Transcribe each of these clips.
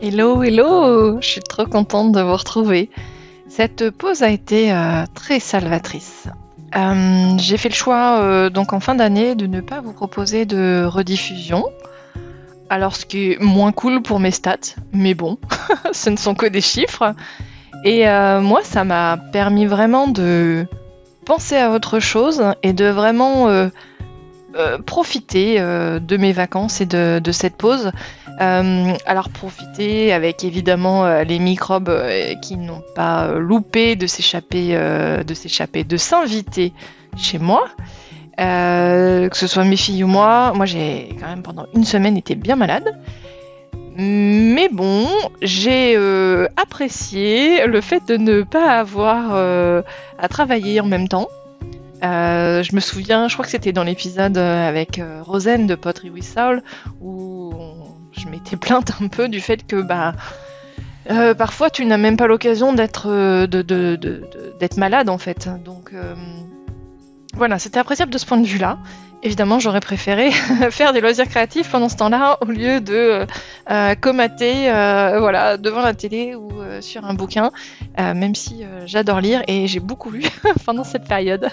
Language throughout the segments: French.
Hello, hello! Je suis trop contente de vous retrouver. Cette pause a été très salvatrice. J'ai fait le choix donc en fin d'année de ne pas vous proposer de rediffusion. Alors ce qui est moins cool pour mes stats, mais bon, ce ne sont que des chiffres. Et moi, ça m'a permis vraiment de penser à autre chose et de vraiment profiter de mes vacances et de cette pause. Alors profiter avec évidemment les microbes qui n'ont pas loupé de s'échapper, de s'inviter chez moi. Que ce soit mes filles ou moi. Moi, j'ai quand même pendant une semaine été bien malade. Mais bon, j'ai apprécié le fait de ne pas avoir à travailler en même temps. Je me souviens, je crois que c'était dans l'épisode avec Rosen de Pottery with Soul, où je m'étais plainte un peu du fait que parfois tu n'as même pas l'occasion d'être malade en fait. Donc voilà, c'était appréciable de ce point de vue-là. Évidemment, j'aurais préféré faire des loisirs créatifs pendant ce temps-là au lieu de comater devant la télé ou sur un bouquin, même si j'adore lire et j'ai beaucoup lu pendant cette période.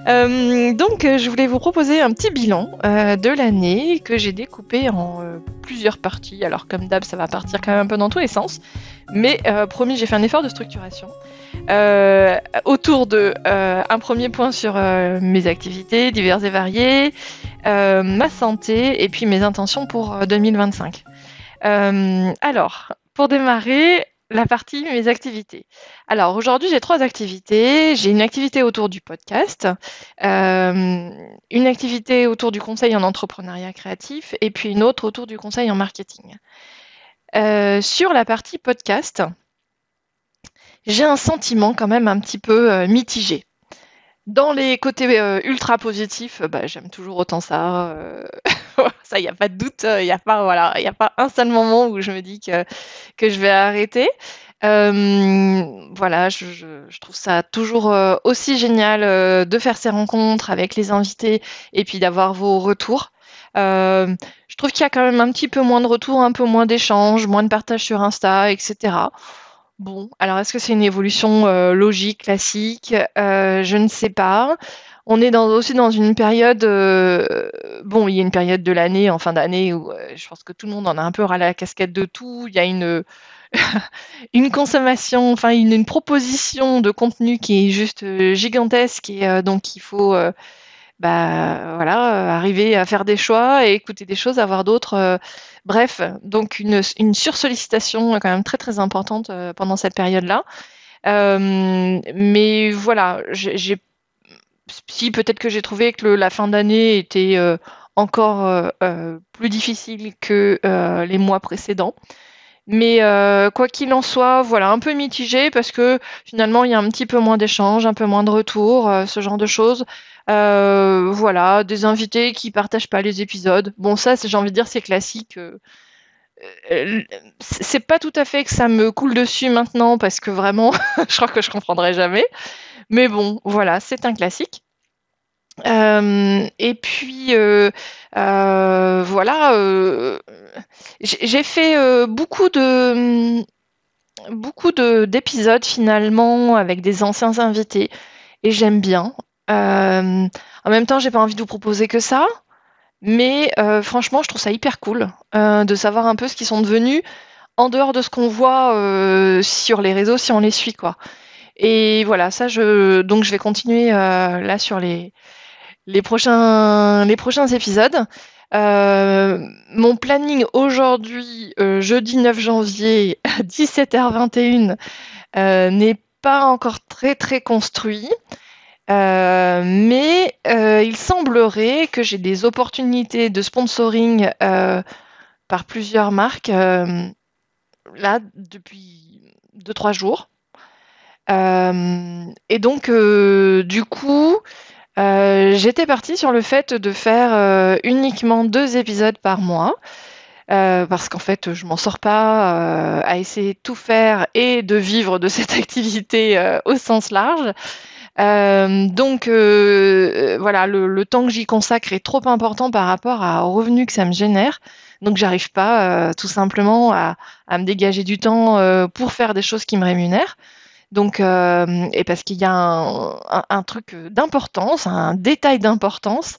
Donc, je voulais vous proposer un petit bilan de l'année que j'ai découpé en plusieurs parties. Alors, comme d'hab, ça va partir quand même un peu dans tous les sens. Mais promis, j'ai fait un effort de structuration. Autour de un premier point sur mes activités diverses et variées, ma santé et puis mes intentions pour 2025. Alors, pour démarrer, la partie mes activités. Alors, aujourd'hui, j'ai 3 activités. J'ai une activité autour du podcast, une activité autour du conseil en entrepreneuriat créatif et puis une autre autour du conseil en marketing. Sur la partie podcast, j'ai un sentiment quand même un petit peu mitigé. Dans les côtés ultra positifs, j'aime toujours autant ça. Ça, il n'y a pas de doute. Il n'y a pas un seul moment où je me dis que je vais arrêter. Voilà, je trouve ça toujours aussi génial de faire ces rencontres avec les invités et puis d'avoir vos retours. Je trouve qu'il y a quand même un petit peu moins de retours, un peu moins d'échanges, moins de partage sur Insta, etc. Bon, alors est-ce que c'est une évolution logique, classique? Je ne sais pas. On est aussi dans une période, bon, il y a une période de l'année, en fin d'année, où je pense que tout le monde en a un peu ras la casquette de tout. Il y a une consommation, enfin une proposition de contenu qui est juste gigantesque et donc il faut arriver à faire des choix et écouter des choses, avoir d'autres. Bref, donc une sursollicitation quand même très très importante pendant cette période-là. Mais voilà, si peut-être que j'ai trouvé que la fin d'année était encore plus difficile que les mois précédents. Mais quoi qu'il en soit, voilà, un peu mitigé parce que finalement il y a un petit peu moins d'échanges, un peu moins de retours, ce genre de choses. Voilà, des invités qui partagent pas les épisodes. Bon, ça, j'ai envie de dire, c'est classique. C'est pas tout à fait que ça me coule dessus maintenant parce que vraiment, je crois que je comprendrai jamais. Mais bon, voilà, c'est un classique. Et puis voilà, j'ai fait beaucoup d'épisodes finalement avec des anciens invités et j'aime bien. En même temps, j'ai pas envie de vous proposer que ça, mais franchement, je trouve ça hyper cool de savoir un peu ce qu'ils sont devenus en dehors de ce qu'on voit sur les réseaux si on les suit, quoi. Et voilà, donc je vais continuer là sur les prochains épisodes. Mon planning aujourd'hui, jeudi 9 janvier, 17h21, n'est pas encore très très construit. Mais il semblerait que j'ai des opportunités de sponsoring par plusieurs marques là depuis 2-3 jours. Et donc du coup, j'étais partie sur le fait de faire uniquement 2 épisodes par mois. Parce qu'en fait, je m'en sors pas à essayer de tout faire et de vivre de cette activité au sens large. Voilà, le temps que j'y consacre est trop important par rapport aux revenus que ça me génère. Donc j'arrive pas tout simplement à me dégager du temps pour faire des choses qui me rémunèrent. Et parce qu'il y a un truc d'importance, un détail d'importance,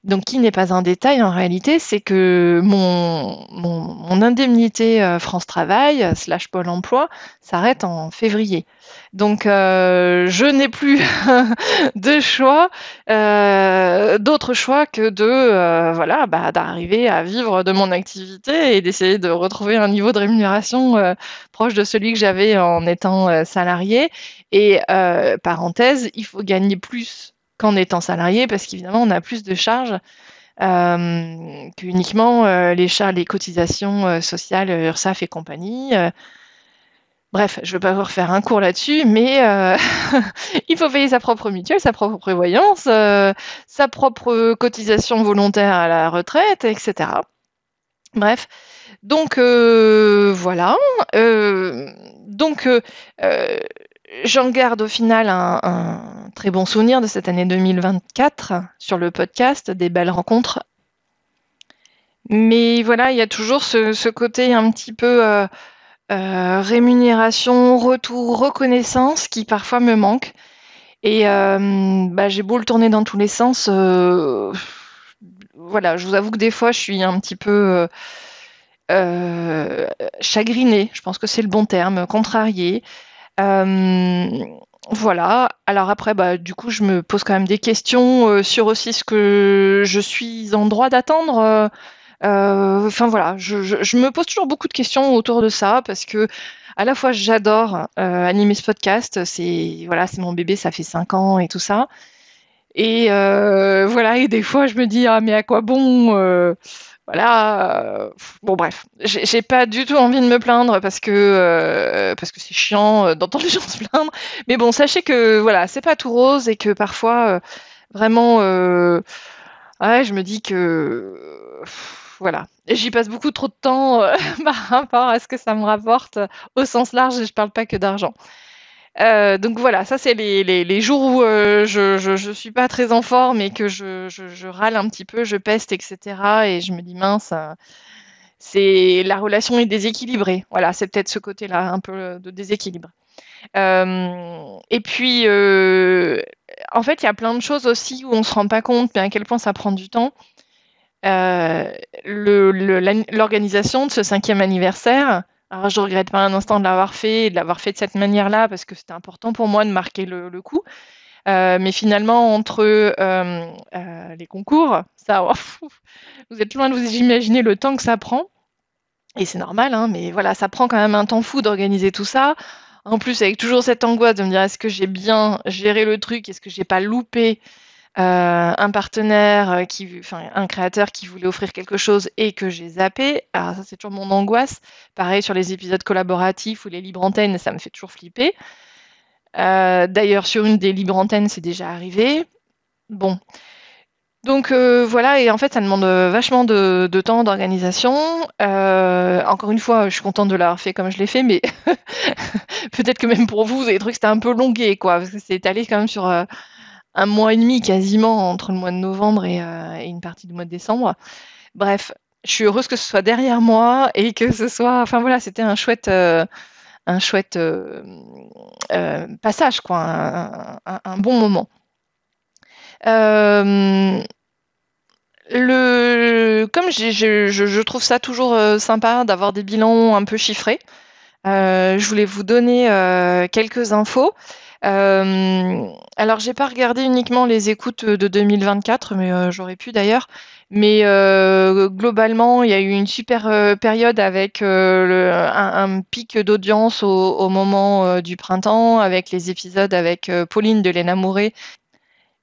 donc qui n'est pas un détail en réalité, c'est que mon indemnité France Travail / Pôle Emploi s'arrête en février. Donc je n'ai plus de choix, d'autre choix que voilà, d'arriver à vivre de mon activité et d'essayer de retrouver un niveau de rémunération proche de celui que j'avais en étant salarié. Et parenthèse, il faut gagner plus qu'en étant salarié parce qu'évidemment, on a plus de charges qu'uniquement les cotisations sociales, URSSAF et compagnie. Bref, je ne veux pas vous refaire un cours là-dessus, mais il faut payer sa propre mutuelle, sa propre prévoyance, sa propre cotisation volontaire à la retraite, etc. Bref, donc voilà. Donc j'en garde au final un très bon souvenir de cette année 2024 sur le podcast, des belles rencontres. Mais voilà, il y a toujours ce côté un petit peu rémunération, retour, reconnaissance qui parfois me manque. Et j'ai beau le tourner dans tous les sens, voilà, je vous avoue que des fois je suis un petit peu chagrinée, je pense que c'est le bon terme, contrariée. Voilà. Alors après, du coup, je me pose quand même des questions sur aussi ce que je suis en droit d'attendre. Enfin voilà, je me pose toujours beaucoup de questions autour de ça parce que à la fois j'adore animer ce podcast, c'est mon bébé, ça fait 5 ans et tout ça. Et voilà, et des fois je me dis ah mais à quoi bon voilà. Bon bref, j'ai pas du tout envie de me plaindre parce que c'est chiant d'entendre les gens se plaindre. Mais bon, sachez que voilà, c'est pas tout rose et que parfois vraiment ouais, je me dis que voilà, j'y passe beaucoup trop de temps par rapport à ce que ça me rapporte au sens large et je parle pas que d'argent. Donc voilà, ça c'est les jours où je suis pas très en forme et que je râle un petit peu, je peste, etc. Et je me dis mince, c'est la relation est déséquilibrée. Voilà, c'est peut-être ce côté-là, un peu de déséquilibre. Et puis, en fait, il y a plein de choses aussi où on se rend pas compte, mais à quel point ça prend du temps. L'organisation de ce 5e anniversaire, alors je regrette pas un instant de l'avoir fait et de l'avoir fait de cette manière-là parce que c'était important pour moi de marquer le coup. Mais finalement, entre les concours, ça, vous êtes loin de vous imaginer le temps que ça prend. Et c'est normal, hein, mais voilà, ça prend quand même un temps fou d'organiser tout ça. En plus, avec toujours cette angoisse de me dire est-ce que j'ai bien géré le truc, est-ce que j'ai pas loupé un partenaire, un créateur qui voulait offrir quelque chose et que j'ai zappé. Alors ça, c'est toujours mon angoisse. Pareil sur les épisodes collaboratifs ou les libres antennes, ça me fait toujours flipper. D'ailleurs, sur une des libres antennes, c'est déjà arrivé. Bon. Donc voilà, et en fait, ça demande vachement de temps, d'organisation. Encore une fois, je suis contente de l'avoir fait comme je l'ai fait, mais peut-être que même pour vous, vous avez trouvé que c'était un peu longué, quoi, parce que c'est étalé quand même sur 1 mois et demi quasiment entre le mois de novembre et une partie du mois de décembre. Bref, je suis heureuse que ce soit derrière moi et que ce soit, enfin voilà, c'était un chouette passage, quoi, un bon moment. Comme je trouve ça toujours sympa d'avoir des bilans un peu chiffrés, je voulais vous donner quelques infos. Alors, j'ai pas regardé uniquement les écoutes de 2024, mais j'aurais pu d'ailleurs. Mais globalement, il y a eu une super période avec un pic d'audience au moment du printemps, avec les épisodes avec Pauline de Léna Mouret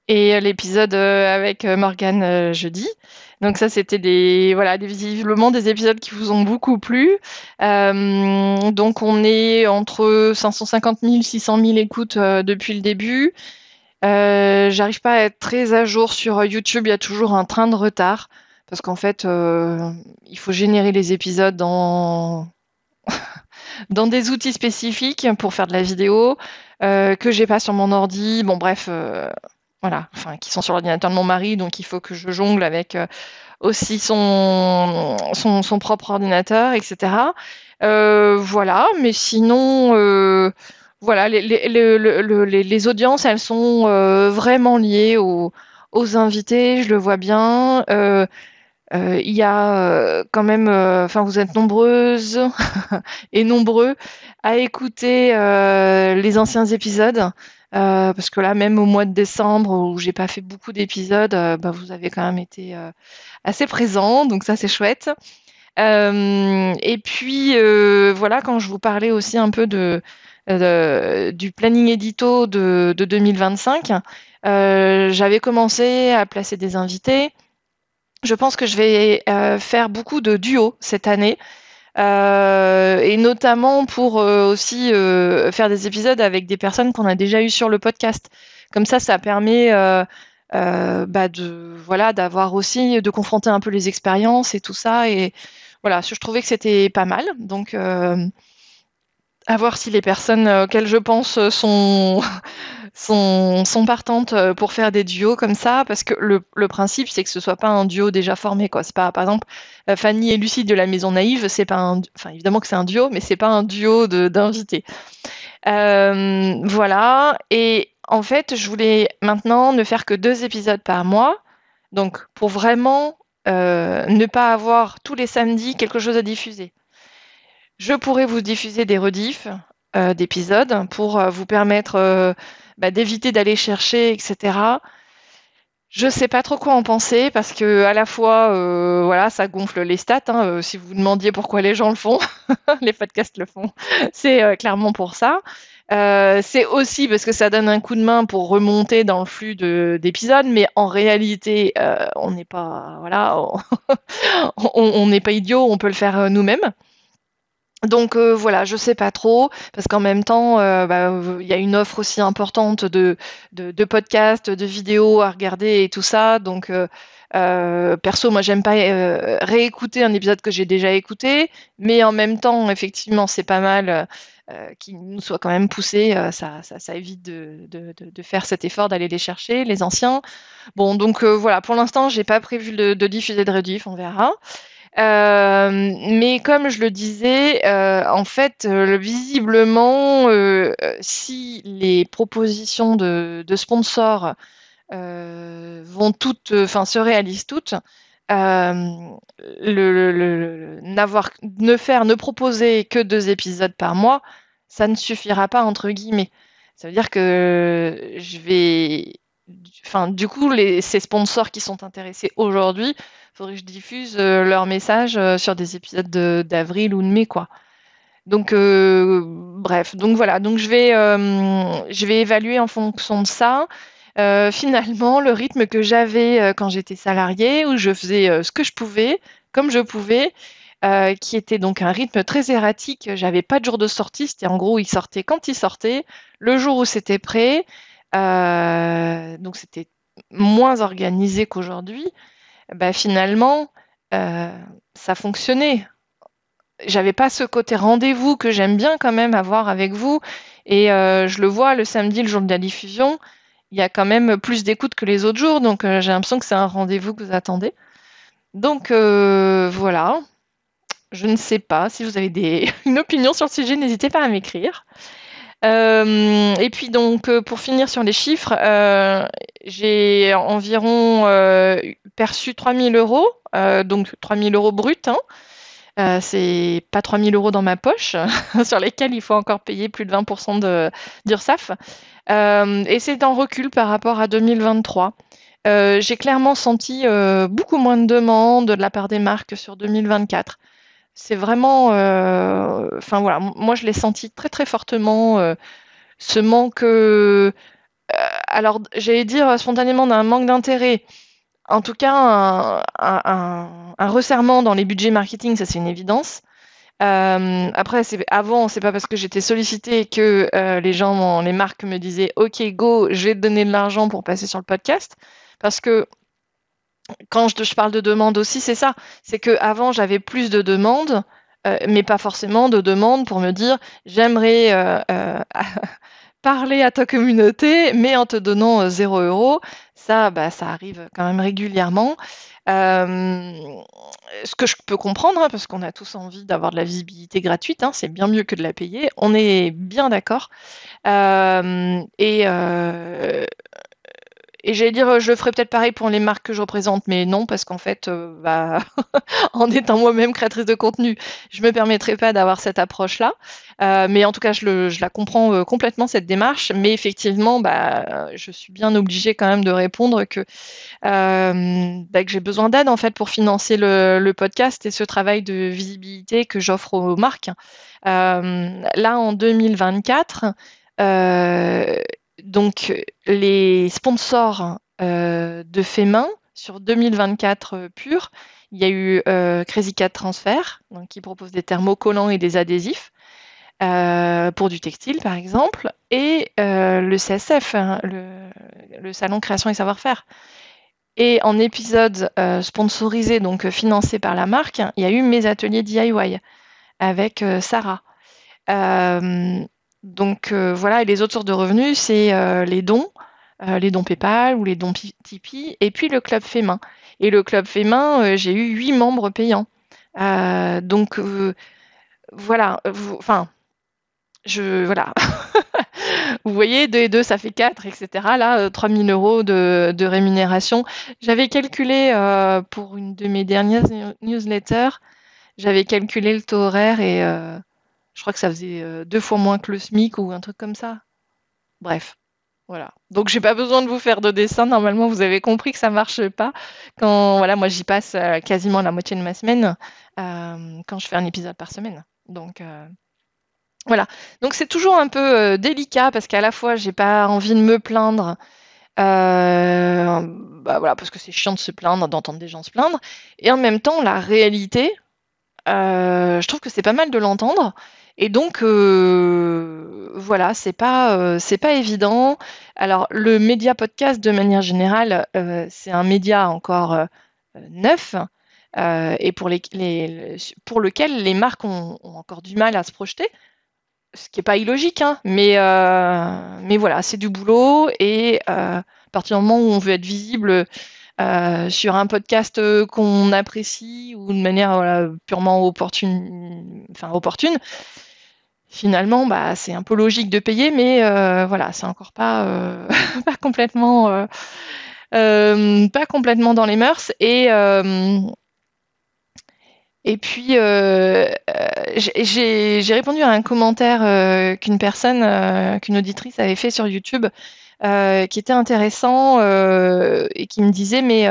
et l'épisode avec Morgane jeudi. Donc ça, c'était visiblement des épisodes qui vous ont beaucoup plu. Donc on est entre 550 000, 600 000 écoutes depuis le début. J'arrive pas à être très à jour sur YouTube, il y a toujours un train de retard. Parce qu'en fait, il faut générer les épisodes dans des outils spécifiques pour faire de la vidéo. que j'ai pas sur mon ordi. Bon, bref, voilà, enfin, qui sont sur l'ordinateur de mon mari, donc il faut que je jongle avec aussi son propre ordinateur, etc. Voilà, mais sinon, voilà, les audiences, elles sont vraiment liées aux invités, je le vois bien. Il y a quand même, enfin, vous êtes nombreuses et nombreux à écouter les anciens épisodes. Parce que là, même au mois de décembre, où j'ai pas fait beaucoup d'épisodes, bah, vous avez quand même été assez présents, donc ça c'est chouette. Et puis voilà, quand je vous parlais aussi un peu du planning édito de 2025, j'avais commencé à placer des invités. Je pense que je vais faire beaucoup de duos cette année. Et notamment pour aussi faire des épisodes avec des personnes qu'on a déjà eues sur le podcast. Comme ça permet bah voilà, d'avoir aussi, de confronter un peu les expériences et tout ça. Et voilà, je trouvais que c'était pas mal. Donc, à voir si les personnes auxquelles je pense sont partantes pour faire des duos comme ça, parce que le principe, c'est que ce soit pas un duo déjà formé, quoi. C'est pas, par exemple, Fanny et Lucie de la Maison Naïve, c'est pas enfin, évidemment que c'est un duo, mais c'est pas un duo d'invités. Voilà. Et en fait, je voulais maintenant ne faire que 2 épisodes par mois. Donc, pour vraiment ne pas avoir tous les samedis quelque chose à diffuser. Je pourrais vous diffuser des rediffs d'épisodes pour vous permettre bah, d'éviter d'aller chercher, etc. Je sais pas trop quoi en penser parce que à la fois, voilà, ça gonfle les stats. Hein, si vous vous demandiez pourquoi les gens le font, les podcasts le font, c'est clairement pour ça. C'est aussi parce que ça donne un coup de main pour remonter dans le flux d'épisodes, mais en réalité, on n'est pas, voilà, on n'est pas idiot, on peut le faire nous-mêmes. Donc voilà, je sais pas trop, parce qu'en même temps, bah, il y a une offre aussi importante de podcasts, de vidéos à regarder et tout ça. Donc perso, moi j'aime pas réécouter un épisode que j'ai déjà écouté, mais en même temps, effectivement, c'est pas mal qu'il nous soit quand même poussé. Ça évite de faire cet effort d'aller les chercher, les anciens. Bon, donc voilà, pour l'instant, j'ai pas prévu de diffuser de rediff, on verra. Mais comme je le disais, en fait, visiblement, si les propositions de sponsors vont toutes, enfin, se réalisent toutes, ne proposer que 2 épisodes par mois, ça ne suffira pas entre guillemets. Ça veut dire que je vais, enfin, du coup, ces sponsors qui sont intéressés aujourd'hui, faudrait que je diffuse leurs messages sur des épisodes d'avril ou de mai, quoi. Donc, bref, donc voilà, donc je vais évaluer en fonction de ça. Finalement, le rythme que j'avais quand j'étais salariée, où je faisais ce que je pouvais, comme je pouvais, qui était donc un rythme très erratique. J'avais pas de jour de sortie, c'était en gros, il sortait quand il sortait, le jour où c'était prêt. Donc c'était moins organisé qu'aujourd'hui. Bah, finalement, euh, ça fonctionnait. J'avais pas ce côté rendez-vous que j'aime bien quand même avoir avec vous. Et je le vois le samedi, le jour de la diffusion, il y a quand même plus d'écoute que les autres jours. Donc j'ai l'impression que c'est un rendez-vous que vous attendez. Donc voilà. Je ne sais pas si vous avez une opinion sur le sujet, n'hésitez pas à m'écrire. Et puis donc pour finir sur les chiffres, j'ai environ perçu 3 000 euros, donc 3 000 euros bruts, hein. C'est pas 3 000 euros dans ma poche, sur lesquels il faut encore payer plus de 20% d'URSSAF. Et c'est en recul par rapport à 2023. J'ai clairement senti beaucoup moins de demandes de la part des marques sur 2024. C'est vraiment, enfin voilà, moi je l'ai senti très très fortement, ce manque, alors j'allais dire spontanément d'un manque d'intérêt. En tout cas, un resserrement dans les budgets marketing, ça c'est une évidence. Après, avant, c'est pas parce que j'étais sollicitée que les marques me disaient OK, go, je vais te donner de l'argent pour passer sur le podcast. Parce que quand je parle de demande aussi, c'est ça. C'est qu'avant, j'avais plus de demandes, mais pas forcément de demandes pour me dire j'aimerais parler à ta communauté, mais en te donnant 0 €. Ça, ça arrive quand même régulièrement. Ce que je peux comprendre, hein, parce qu'on a tous envie d'avoir de la visibilité gratuite, hein, c'est bien mieux que de la payer. On est bien d'accord. Et j'allais dire, je ferais peut-être pareil pour les marques que je représente, mais non, parce qu'en fait, en étant moi-même créatrice de contenu, je me permettrai pas d'avoir cette approche-là. Mais en tout cas, je la comprends complètement, cette démarche. Mais effectivement, je suis bien obligée quand même de répondre que j'ai besoin d'aide en fait pour financer le podcast et ce travail de visibilité que j'offre aux marques. Là, en 2024, donc les sponsors de faits main sur 2024 pur, il y a eu Crazy Cat Transfer, donc qui propose des thermocollants et des adhésifs pour du textile par exemple, et le CSF, hein, le Salon Création et Savoir-faire. Et en épisode sponsorisé, donc financé par la marque, il y a eu mes ateliers DIY avec Sarah. Voilà, et les autres sources de revenus, c'est les dons PayPal ou les dons Tipeee, et puis le club fait main. Et le club fait main, j'ai eu 8 membres payants. Voilà, voilà. Vous voyez, 2 et 2, ça fait 4, etc. Là, 3 000 € de rémunération. J'avais calculé pour une de mes dernières newsletters, j'avais calculé le taux horaire et je crois que ça faisait 2 fois moins que le SMIC ou un truc comme ça. Bref, voilà. Donc j'ai pas besoin de vous faire de dessin. Normalement, vous avez compris que ça marche pas. Quand voilà, moi j'y passe quasiment la moitié de ma semaine quand je fais un épisode par semaine. Donc voilà. Donc c'est toujours un peu délicat parce qu'à la fois j'ai pas envie de me plaindre. Voilà, parce que c'est chiant de se plaindre, d'entendre des gens se plaindre. Et en même temps, la réalité, je trouve que c'est pas mal de l'entendre. Et donc, voilà, c'est pas évident. Alors, le média podcast, de manière générale, c'est un média encore neuf et pour lequel les marques ont encore du mal à se projeter, ce qui n'est pas illogique, hein, mais voilà, c'est du boulot et à partir du moment où on veut être visible sur un podcast qu'on apprécie ou de manière voilà, purement opportune, finalement, c'est un peu logique de payer, mais voilà, c'est encore pas, pas complètement dans les mœurs. Et puis, j'ai répondu à un commentaire qu'une auditrice avait fait sur YouTube qui était intéressant et qui me disait, mais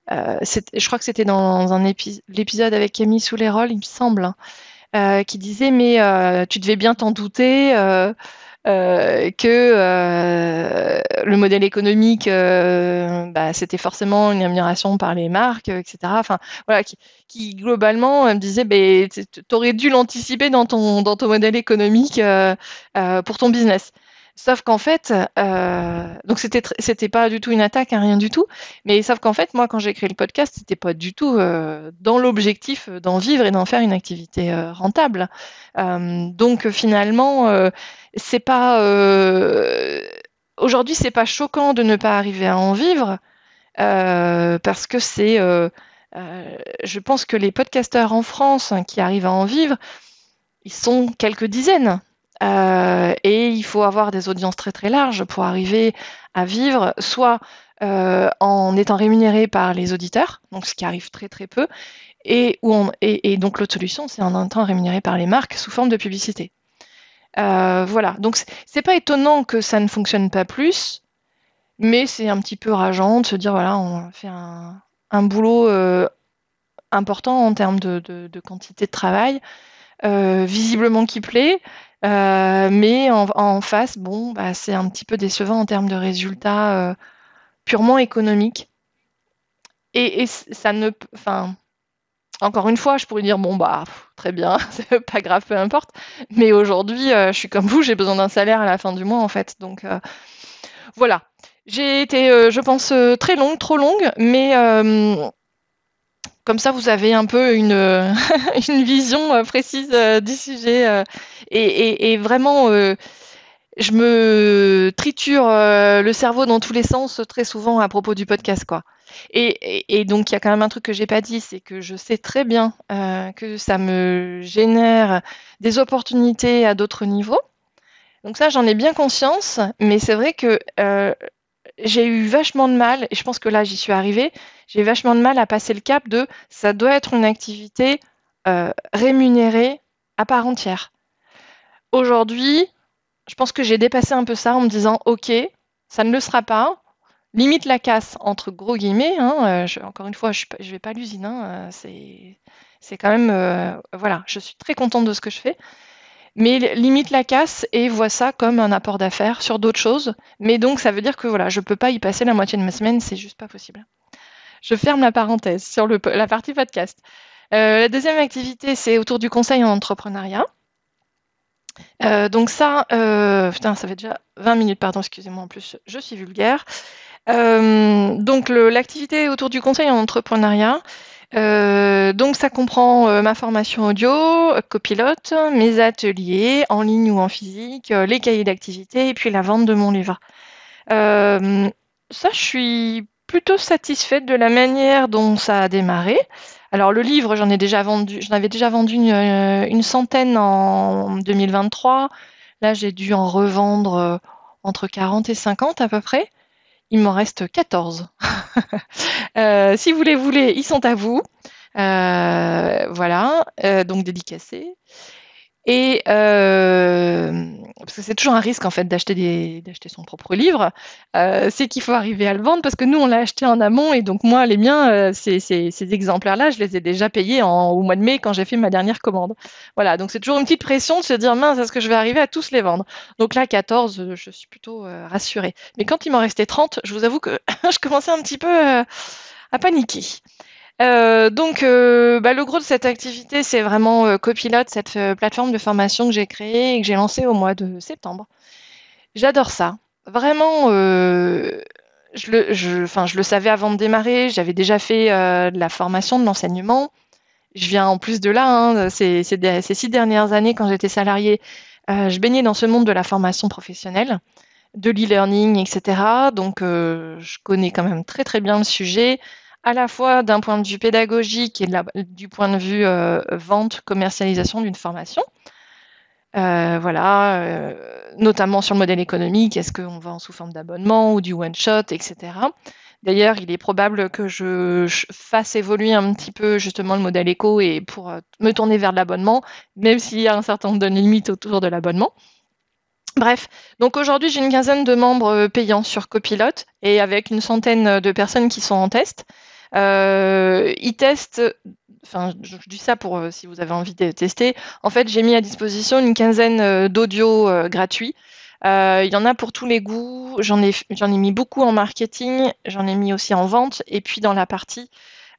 je crois que c'était dans l'épisode avec Camille Souleyrol, il me semble, hein, qui disait, mais tu devais bien t'en douter que le modèle économique, c'était forcément une rémunération par les marques, etc. Enfin, voilà, qui globalement me disait, tu aurais dû l'anticiper dans ton modèle économique pour ton business. Sauf qu'en fait, donc c'était pas du tout une attaque, hein, rien du tout. Mais sauf qu'en fait, moi, quand j'ai créé le podcast, c'était pas du tout dans l'objectif d'en vivre et d'en faire une activité rentable. Donc finalement, c'est pas aujourd'hui, c'est pas choquant de ne pas arriver à en vivre parce que je pense que les podcasteurs en France qui arrivent à en vivre, ils sont quelques dizaines. Et il faut avoir des audiences très très larges pour arriver à vivre, soit en étant rémunéré par les auditeurs, donc ce qui arrive très très peu, et donc l'autre solution, c'est en étant rémunéré par les marques sous forme de publicité. Voilà, donc c'est pas étonnant que ça ne fonctionne pas plus, mais c'est un petit peu rageant de se dire voilà, on fait un boulot important en termes de quantité de travail, visiblement qui plaît, mais en face, bon, c'est un petit peu décevant en termes de résultats purement économiques. Et ça ne, enfin, encore une fois, je pourrais dire bon très bien, c'est pas grave, peu importe. Mais aujourd'hui, je suis comme vous, j'ai besoin d'un salaire à la fin du mois en fait. Donc voilà. J'ai été, je pense, très longue, trop longue, mais comme ça, vous avez un peu une, une vision précise du sujet et vraiment je me triture le cerveau dans tous les sens très souvent à propos du podcast, quoi. Et donc, il y a quand même un truc que j'ai pas dit, c'est que je sais très bien que ça me génère des opportunités à d'autres niveaux. Donc ça, j'en ai bien conscience, mais c'est vrai que j'ai eu vachement de mal, et je pense que là, j'y suis arrivée, j'ai eu vachement de mal à passer le cap de ça doit être une activité rémunérée à part entière. Aujourd'hui, je pense que j'ai dépassé un peu ça en me disant, ok, ça ne le sera pas. Limite la casse, entre gros guillemets. Hein, encore une fois, je ne vais pas à l'usine. Hein, c'est quand même... voilà, je suis très contente de ce que je fais. Mais limite la casse et vois ça comme un apport d'affaires sur d'autres choses. Mais donc, ça veut dire que voilà, je ne peux pas y passer la moitié de ma semaine, c'est juste pas possible. Je ferme la parenthèse sur la partie podcast. La deuxième activité, c'est autour du conseil en entrepreneuriat. Donc ça, putain, ça fait déjà 20 minutes, pardon, excusez-moi, en plus, je suis vulgaire. Donc l'activité autour du conseil en entrepreneuriat, donc ça comprend ma formation audio, copilote, mes ateliers en ligne ou en physique, les cahiers d'activité et puis la vente de mon livre. Ça, je suis plutôt satisfaite de la manière dont ça a démarré. Alors le livre, j'en avais déjà vendu une centaine en 2023. Là, j'ai dû en revendre entre 40 et 50 à peu près. Il m'en reste 14. Si vous les voulez, ils sont à vous. Voilà, donc dédicacés. Et parce que c'est toujours un risque en fait d'acheter son propre livre, c'est qu'il faut arriver à le vendre parce que nous on l'a acheté en amont et donc moi les miens, ces exemplaires-là, je les ai déjà payés au mois de mai quand j'ai fait ma dernière commande. Voilà, donc c'est toujours une petite pression de se dire mince, est-ce que je vais arriver à tous les vendre? Donc là 14, je suis plutôt rassurée. Mais quand il m'en restait 30, je vous avoue que je commençais un petit peu à paniquer. Le gros de cette activité, c'est vraiment Copilote, cette plateforme de formation que j'ai créée et que j'ai lancée au mois de septembre. J'adore ça. Vraiment, je le savais avant de démarrer, j'avais déjà fait de la formation, de l'enseignement. Je viens en plus de là, hein, ces 6 dernières années, quand j'étais salariée, je baignais dans ce monde de la formation professionnelle, de l'e-learning, etc. Donc, je connais quand même très très bien le sujet, à la fois d'un point de vue pédagogique et du point de vue vente, commercialisation d'une formation. Voilà, notamment sur le modèle économique, est-ce qu'on vend sous forme d'abonnement ou du one-shot, etc. D'ailleurs, il est probable que je fasse évoluer un petit peu justement le modèle éco et pour me tourner vers l'abonnement, même s'il y a un certain nombre de limites autour de l'abonnement. Bref, donc aujourd'hui j'ai une quinzaine de membres payants sur Copilote et avec une centaine de personnes qui sont en test. Ils testent, enfin je dis ça pour si vous avez envie de tester. En fait, j'ai mis à disposition une quinzaine d'audios gratuits. Il y en a pour tous les goûts. J'en ai mis beaucoup en marketing, j'en ai mis aussi en vente et puis dans la partie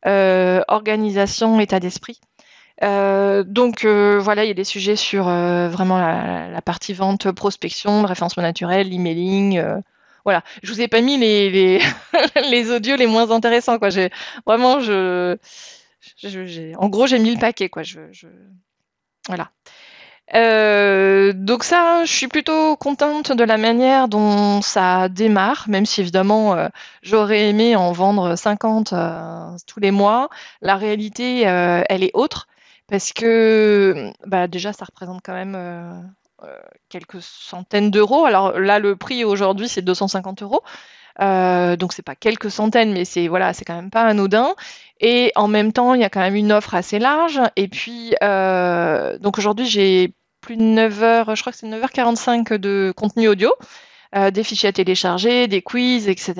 organisation, état d'esprit. Voilà, il y a des sujets sur vraiment la partie vente, prospection, le référencement naturel, l'emailing. Voilà, je vous ai pas mis les audios les moins intéressants, quoi. Vraiment, en gros, j'ai mis le paquet, quoi. Voilà. Donc ça, je suis plutôt contente de la manière dont ça démarre, même si évidemment, j'aurais aimé en vendre 50 tous les mois. La réalité, elle est autre parce que, bah, déjà, ça représente quand même, quelques centaines d'euros. Alors là, le prix aujourd'hui, c'est 250 €. Donc c'est pas quelques centaines, mais c'est quand même pas anodin. Et en même temps, il y a quand même une offre assez large. Et puis, donc aujourd'hui, j'ai plus de 9 heures, je crois que c'est 9h45 de contenu audio, des fichiers à télécharger, des quiz, etc.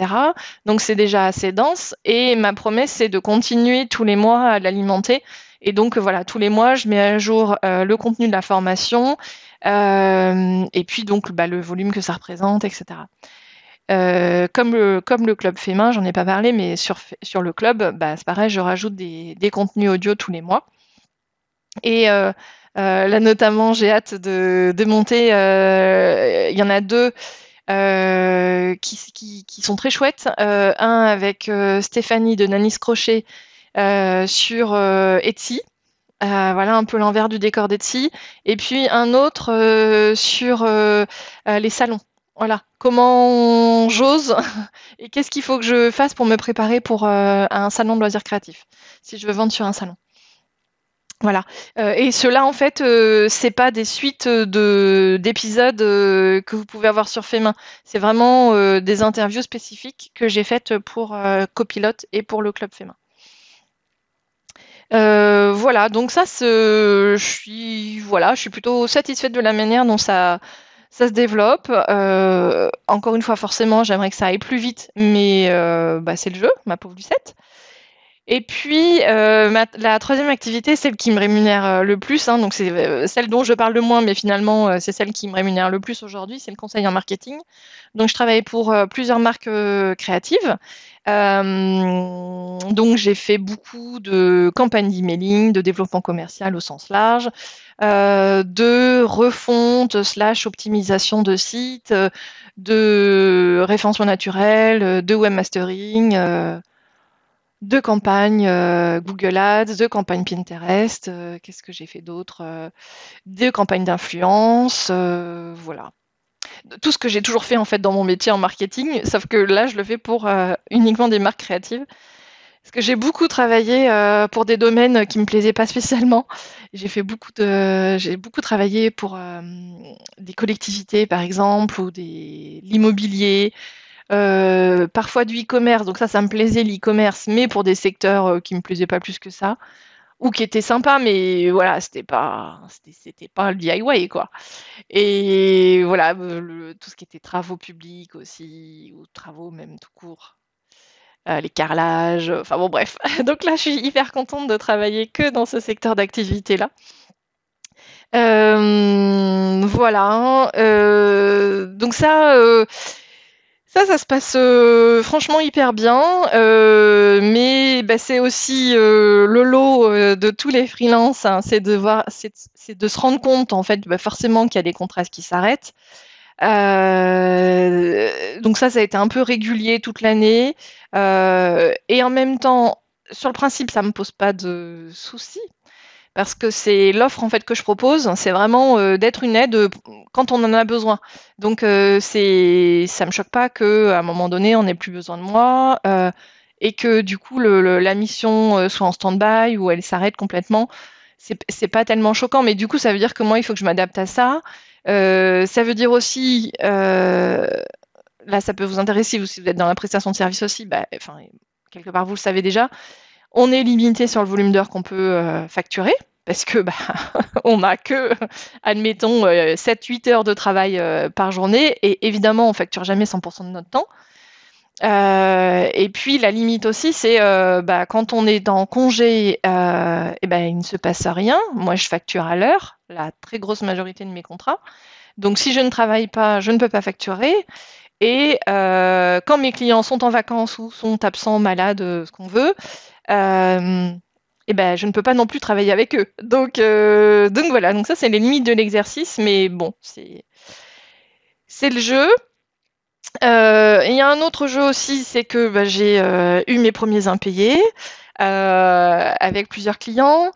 Donc c'est déjà assez dense. Et ma promesse, c'est de continuer tous les mois à l'alimenter. Et donc voilà, tous les mois, je mets à jour le contenu de la formation, et puis donc le volume que ça représente, etc. Comme le club Fémin, j'en ai pas parlé, mais sur le club, bah, c'est pareil, je rajoute des contenus audio tous les mois. Et là, notamment, j'ai hâte de monter. Il y en a deux qui sont très chouettes. Un avec Stéphanie de Nanis Crochet sur Etsy. Voilà un peu l'envers du décor d'Etsy. Et puis un autre sur les salons. Voilà, comment j'ose et qu'est-ce qu'il faut que je fasse pour me préparer pour un salon de loisirs créatifs, si je veux vendre sur un salon. Voilà. Et ceux-là, en fait, c'est pas des suites d'épisodes que vous pouvez avoir sur Femin. C'est vraiment des interviews spécifiques que j'ai faites pour Copilote et pour le Club Femin. Voilà, donc ça, je suis plutôt satisfaite de la manière dont ça se développe. Encore une fois, forcément, j'aimerais que ça aille plus vite, mais bah, c'est le jeu, ma pauvre Lucette. Et puis, la troisième activité, celle qui me rémunère le plus, hein, donc c'est celle dont je parle le moins, mais finalement, c'est celle qui me rémunère le plus aujourd'hui, c'est le conseil en marketing. Donc, je travaille pour plusieurs marques créatives. Donc, j'ai fait beaucoup de campagnes d'emailing, de développement commercial au sens large, de refonte slash optimisation de sites, de référencement naturel, de webmastering, de campagnes Google Ads, de campagnes Pinterest. Qu'est-ce que j'ai fait d'autre de campagnes d'influence, voilà. Tout ce que j'ai toujours fait en fait dans mon métier en marketing, sauf que là, je le fais pour uniquement des marques créatives. Parce que j'ai beaucoup travaillé pour des domaines qui me plaisaient pas spécialement. J'ai beaucoup travaillé pour des collectivités, par exemple, ou l'immobilier, parfois du e-commerce. Donc ça me plaisait l'e-commerce, mais pour des secteurs qui me plaisaient pas plus que ça, ou qui étaient sympas, mais voilà, c'était pas le DIY, quoi. Et voilà, tout ce qui était travaux publics aussi, ou travaux même tout court, les carrelages, enfin bon, bref. Donc là, je suis hyper contente de travailler que dans ce secteur d'activité-là. Voilà. Donc ça se passe franchement hyper bien. Mais bah, c'est aussi le lot de tous les freelances, hein, c'est de se rendre compte en fait, bah, forcément qu'il y a des contrats qui s'arrêtent. Donc ça a été un peu régulier toute l'année. Et en même temps, sur le principe, ça me pose pas de soucis parce que c'est l'offre en fait que je propose, c'est vraiment d'être une aide quand on en a besoin. Donc ça me choque pas que à un moment donné on n'ait plus besoin de moi et que du coup la mission soit en stand-by ou elle s'arrête complètement. C'est pas tellement choquant, mais du coup ça veut dire que moi il faut que je m'adapte à ça. Ça veut dire aussi là ça peut vous intéresser si vous êtes dans la prestation de service aussi, bah, enfin quelque part vous le savez déjà. On est limité sur le volume d'heures qu'on peut facturer parce que bah, on n'a que, admettons, 7-8 heures de travail par journée et évidemment, on facture jamais 100% de notre temps. Et puis la limite aussi, c'est bah, quand on est en congé, et ben, il ne se passe rien. Moi, je facture à l'heure, la très grosse majorité de mes contrats. Donc si je ne travaille pas, je ne peux pas facturer. Et quand mes clients sont en vacances ou sont absents, malades, ce qu'on veut, et ben, je ne peux pas non plus travailler avec eux. Donc voilà, donc ça c'est les limites de l'exercice, mais bon, c'est le jeu. Il y a un autre jeu aussi, c'est que bah, j'ai eu mes premiers impayés avec plusieurs clients.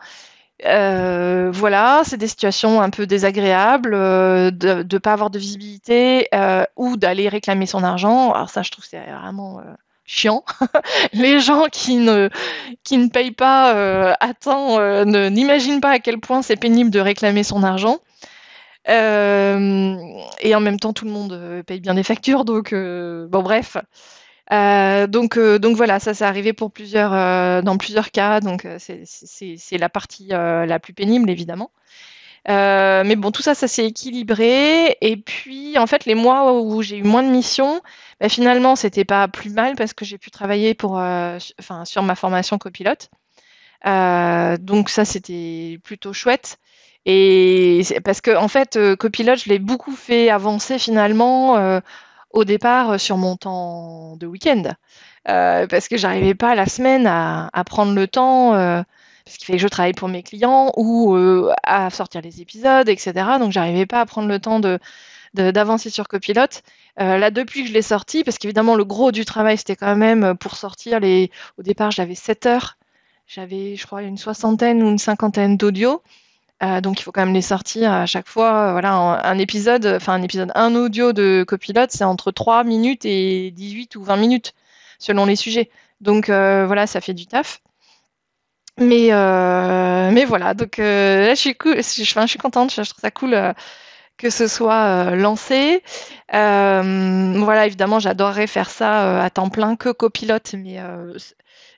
Voilà, c'est des situations un peu désagréables de ne pas avoir de visibilité ou d'aller réclamer son argent. Alors ça, je trouve que c'est vraiment chiant. Les gens qui ne payent pas à temps n'imaginent pas à quel point c'est pénible de réclamer son argent. Et en même temps, tout le monde paye bien des factures, donc bon bref. Donc voilà, ça s'est arrivé dans plusieurs cas, donc c'est la partie la plus pénible évidemment. Mais bon, tout ça, ça s'est équilibré. Et puis, en fait, les mois où j'ai eu moins de missions, bah, finalement, c'était pas plus mal parce que j'ai pu travailler sur ma formation copilote. Donc ça, c'était plutôt chouette. Et parce que, en fait, copilote, je l'ai beaucoup fait avancer finalement au départ sur mon temps de week-end. Parce que j'arrivais pas la semaine à prendre le temps. Parce qu'il fallait que je travaille pour mes clients ou à sortir les épisodes, etc. Donc, j'arrivais pas à prendre le temps d'avancer sur Copilote. Là, depuis que je l'ai sorti, parce qu'évidemment, le gros du travail, c'était quand même pour sortir Au départ, j'avais 7 heures. j'avais, je crois, une soixantaine ou une cinquantaine d'audios. Donc il faut quand même les sortir à chaque fois. Voilà, un audio de copilote, c'est entre 3 minutes et 18 ou 20 minutes, selon les sujets. Donc voilà, ça fait du taf. Mais voilà, donc là je suis contente, je trouve ça cool que ce soit lancé. Voilà, évidemment, j'adorerais faire ça à temps plein que copilote, mais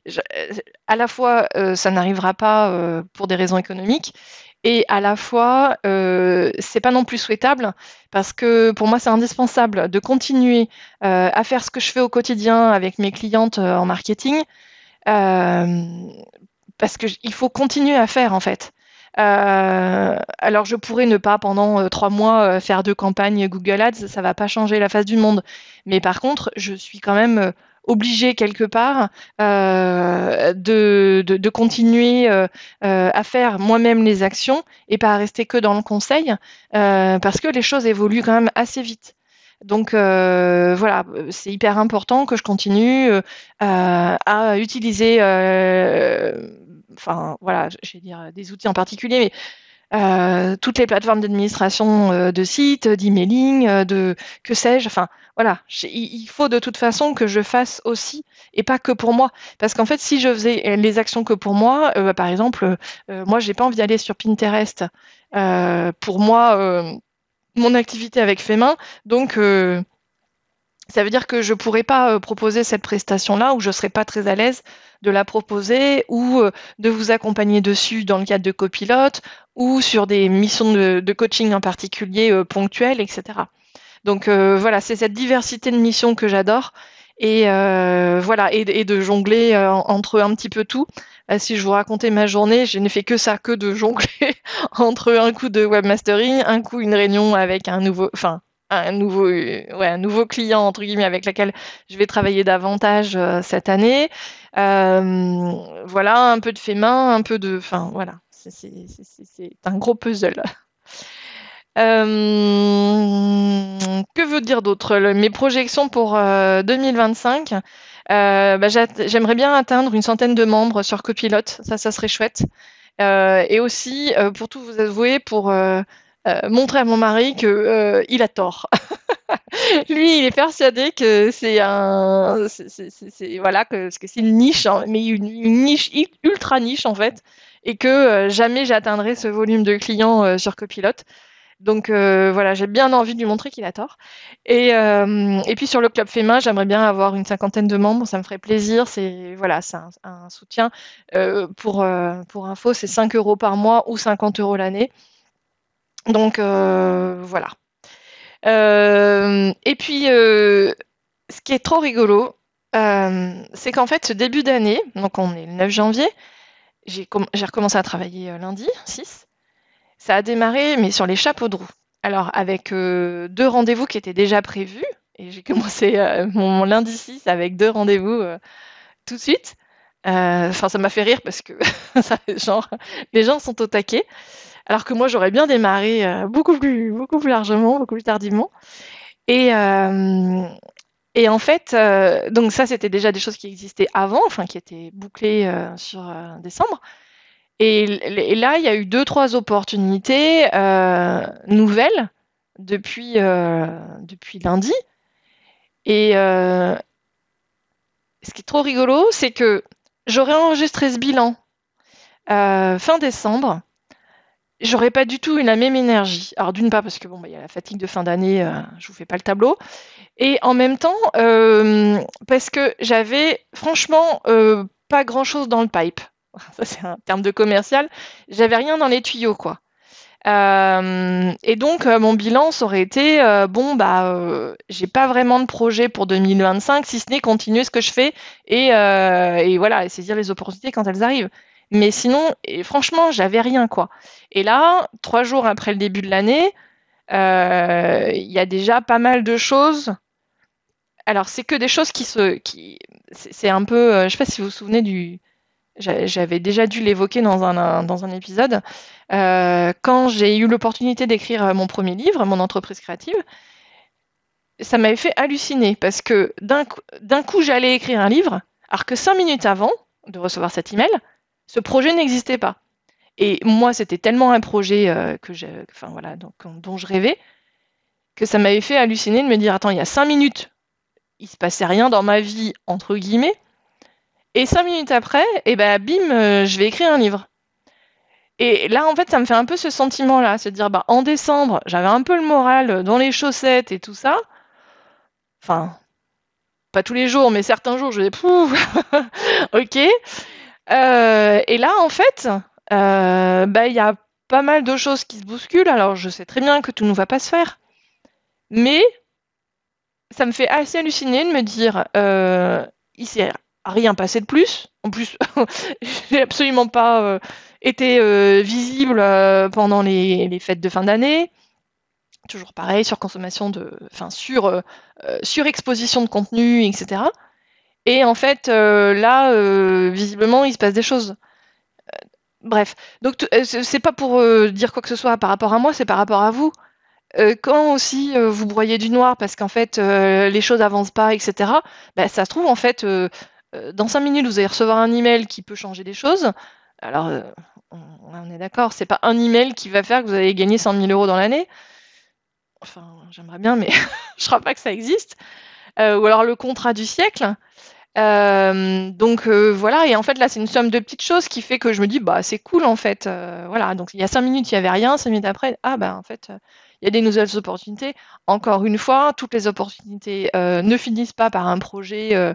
je- euh, à la fois ça n'arrivera pas pour des raisons économiques, et à la fois c'est pas non plus souhaitable parce que pour moi c'est indispensable de continuer à faire ce que je fais au quotidien avec mes clientes en marketing. Euh, Parce qu'il faut continuer à faire en fait. Alors je pourrais ne pas pendant 3 mois faire de campagne Google Ads, ça va pas changer la face du monde. Mais par contre, je suis quand même obligée quelque part de continuer à faire moi-même les actions et pas à rester que dans le conseil, parce que les choses évoluent quand même assez vite. Donc voilà, c'est hyper important que je continue à utiliser, enfin voilà, je vais dire des outils en particulier, mais toutes les plateformes d'administration de sites, d'emailing, que sais-je. Enfin voilà, il faut de toute façon que je fasse aussi et pas que pour moi. Parce qu'en fait, si je faisais les actions que pour moi, par exemple, moi j'ai pas envie d'aller sur Pinterest. Pour moi, mon activité avec Femin, donc ça veut dire que je pourrais pas proposer cette prestation-là, ou je serais pas très à l'aise de la proposer, ou de vous accompagner dessus dans le cadre de copilote, ou sur des missions de coaching en particulier ponctuelles, etc. Donc voilà, c'est cette diversité de missions que j'adore. Et voilà, et de jongler entre un petit peu tout. Si je vous racontais ma journée, je n'ai fait que ça, que de jongler entre un coup de webmastering, un coup une réunion avec un nouveau client entre guillemets avec lequel je vais travailler davantage cette année. Voilà, un peu de fait main, un peu de, enfin voilà, c'est un gros puzzle. Que veut dire d'autre? Mes projections pour 2025, bah, j'aimerais bien atteindre une centaine de membres sur Copilote, ça serait chouette. Et aussi, pour tout vous avouer, pour montrer à mon mari que il a tort. Lui, il est persuadé que voilà, parce que c'est une niche, hein, mais une niche ultra niche en fait, et que jamais j'atteindrai ce volume de clients sur Copilote. Donc voilà, j'ai bien envie de lui montrer qu'il a tort. Et puis sur le club Fémin, j'aimerais bien avoir une cinquantaine de membres, ça me ferait plaisir. C'est voilà, c'est un soutien. Pour info, c'est 5 euros par mois ou 50 euros l'année. Donc voilà. Et puis ce qui est trop rigolo, c'est qu'en fait ce début d'année, donc on est le 9 janvier, j'ai recommencé à travailler lundi 6. Ça a démarré, mais sur les chapeaux de roue. Alors, avec 2 rendez-vous qui étaient déjà prévus, et j'ai commencé mon lundi 6 avec 2 rendez-vous tout de suite. Enfin, ça m'a fait rire parce que genre, les gens sont au taquet, alors que moi, j'aurais bien démarré beaucoup plus largement, beaucoup plus tardivement. Et, euh, et en fait, donc ça, c'était déjà des choses qui existaient avant, enfin, qui étaient bouclées sur décembre. Et là, il y a eu deux, trois opportunités nouvelles depuis lundi. Et ce qui est trop rigolo, c'est que j'aurais enregistré ce bilan fin décembre. J'aurais pas du tout eu la même énergie. Alors d'une part parce que bon, bah, il y a la fatigue de fin d'année, je vous fais pas le tableau. Et en même temps, parce que j'avais franchement pas grand-chose dans le pipe. Ça, c'est un terme de commercial. J'avais rien dans les tuyaux, quoi. Et donc, mon bilan, ça aurait été bon, bah, j'ai pas vraiment de projet pour 2025, si ce n'est continuer ce que je fais et voilà, et saisir les opportunités quand elles arrivent. Mais sinon, et franchement, j'avais rien, quoi. Et là, 3 jours après le début de l'année, il y a déjà pas mal de choses. Alors, c'est que des choses c'est un peu, je sais pas si vous vous souvenez j'avais déjà dû l'évoquer dans un épisode. Quand j'ai eu l'opportunité d'écrire mon premier livre, mon entreprise créative, ça m'avait fait halluciner parce que d'un coup, j'allais écrire un livre, alors que 5 minutes avant de recevoir cet email, Ce projet n'existait pas. Et moi, c'était tellement un projet dont je rêvais, que ça m'avait fait halluciner de me dire, attends, il y a 5 minutes, il se passait rien dans ma vie, entre guillemets, et 5 minutes après, et ben bim, je vais écrire un livre. Et là, en fait, ça me fait un peu ce sentiment-là, se dire, bah, en décembre, j'avais un peu le moral dans les chaussettes et tout ça. Enfin, pas tous les jours, mais certains jours, je vais, pouf, ok. Et là, en fait, bah, il y a pas mal de choses qui se bousculent. Alors, je sais très bien que tout ne va pas se faire, mais ça me fait assez halluciner de me dire, il s'est rien passé de plus. En plus, j'ai absolument pas été visible pendant les fêtes de fin d'année. Toujours pareil, surexposition de contenu, etc. Et en fait, là, visiblement, il se passe des choses. Bref, donc c'est pas pour dire quoi que ce soit par rapport à moi, c'est par rapport à vous. Quand aussi vous broyez du noir parce qu'en fait les choses avancent pas, etc., bah, ça se trouve en fait dans 5 minutes vous allez recevoir un email qui peut changer des choses. Alors on est d'accord, c'est pas un email qui va faire que vous allez gagner 100 000 euros dans l'année. Enfin, j'aimerais bien, mais je crois pas que ça existe. Ou alors le contrat du siècle. Donc voilà, et en fait là c'est une somme de petites choses qui fait que je me dis bah c'est cool en fait. Voilà, donc il y a 5 minutes il y avait rien, 5 minutes après, ah bah en fait il y a des nouvelles opportunités. Encore une fois, toutes les opportunités ne finissent pas par un projet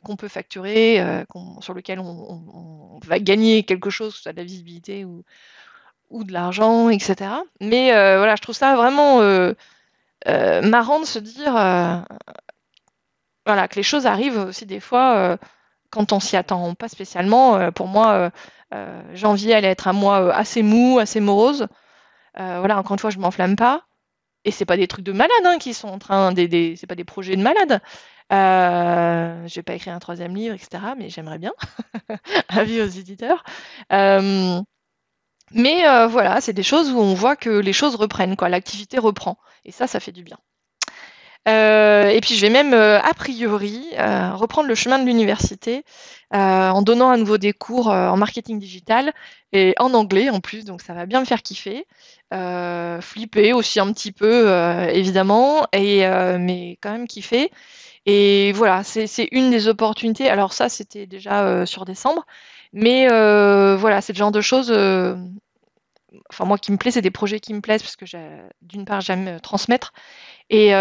qu'on peut facturer, sur lequel on va gagner quelque chose, que ce soit de la visibilité ou de l'argent, etc. Mais voilà, je trouve ça vraiment marrant de se dire voilà, que les choses arrivent aussi des fois quand on s'y attend pas spécialement. Pour moi, janvier allait être un mois assez mou, assez morose. Voilà, encore une fois, je m'enflamme pas. Et c'est pas des trucs de malade hein, qui sont en train, c'est pas des projets de malade. Je vais pas écrire un troisième livre, etc. Mais j'aimerais bien. Avis aux éditeurs. Mais voilà, c'est des choses où on voit que les choses reprennent, quoi. L'activité reprend. Et ça fait du bien. Et puis je vais même, a priori, reprendre le chemin de l'université, en donnant à nouveau des cours, en marketing digital et en anglais en plus, donc ça va bien me faire kiffer. Flipper aussi un petit peu, évidemment mais quand même kiffer et voilà, c'est une des opportunités. Alors ça, c'était déjà, sur décembre, mais voilà, c'est le genre de choses, enfin moi qui me plaît, c'est des projets qui me plaisent parce que d'une part, j'aime, transmettre et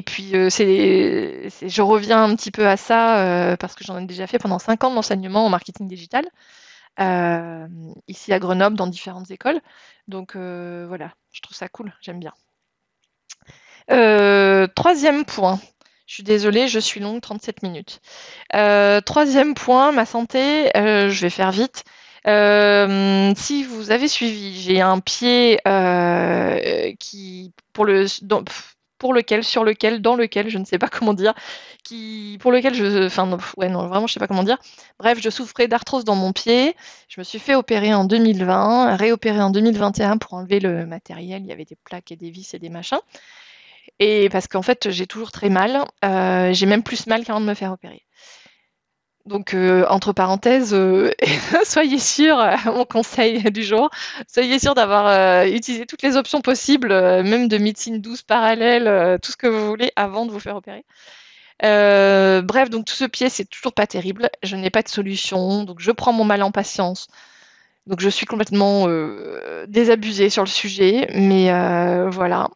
puis, je reviens un petit peu à ça parce que j'en ai déjà fait pendant 5 ans de l'enseignement en marketing digital, ici à Grenoble, dans différentes écoles. Donc voilà, je trouve ça cool, j'aime bien. Troisième point, je suis désolée, je suis longue, 37 minutes. Troisième point, ma santé, je vais faire vite. Si vous avez suivi, j'ai un pied sur lequel, dans lequel, je ne sais pas comment dire, pour lequel enfin non, ouais non, vraiment je sais pas comment dire. Bref, je souffrais d'arthrose dans mon pied. Je me suis fait opérer en 2020, réopérer en 2021 pour enlever le matériel. Il y avait des plaques et des vis et des machins. Et parce qu'en fait, j'ai toujours très mal. J'ai même plus mal qu'avant de me faire opérer. Donc, entre parenthèses, soyez sûrs, mon conseil du jour, soyez sûrs d'avoir utilisé toutes les options possibles, même de médecine douce parallèle, tout ce que vous voulez avant de vous faire opérer. Bref, donc tout ce pied, c'est toujours pas terrible. Je n'ai pas de solution, donc je prends mon mal en patience. Donc je suis complètement désabusée sur le sujet, mais voilà.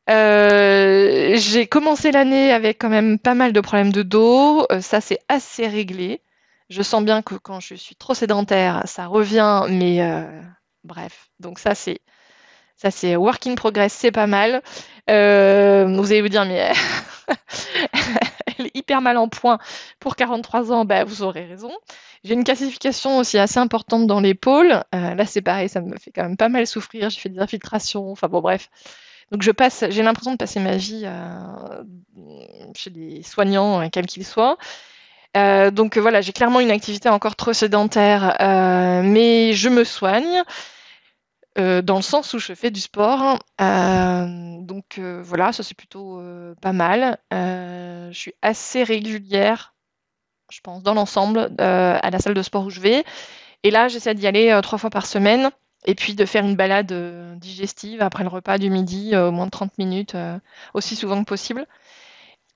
J'ai commencé l'année avec quand même pas mal de problèmes de dos. Ça, c'est assez réglé. Je sens bien que quand je suis trop sédentaire, ça revient, mais bref. Donc ça c'est work in progress, c'est pas mal. Vous allez vous dire, mais elle est hyper mal en point pour 43 ans. Bah, vous aurez raison. J'ai une calcification aussi assez importante dans l'épaule. Là, c'est pareil, ça me fait quand même pas mal souffrir. J'ai fait des infiltrations. Enfin bon, bref. Donc j'ai l'impression de passer ma vie chez des soignants, quels qu'ils soient. Donc voilà, j'ai clairement une activité encore trop sédentaire, mais je me soigne dans le sens où je fais du sport. Donc voilà, ça c'est plutôt pas mal. Je suis assez régulière je pense, dans l'ensemble, à la salle de sport où je vais. Et là, j'essaie d'y aller 3 fois par semaine et puis de faire une balade digestive après le repas du midi, au moins de 30 minutes, aussi souvent que possible.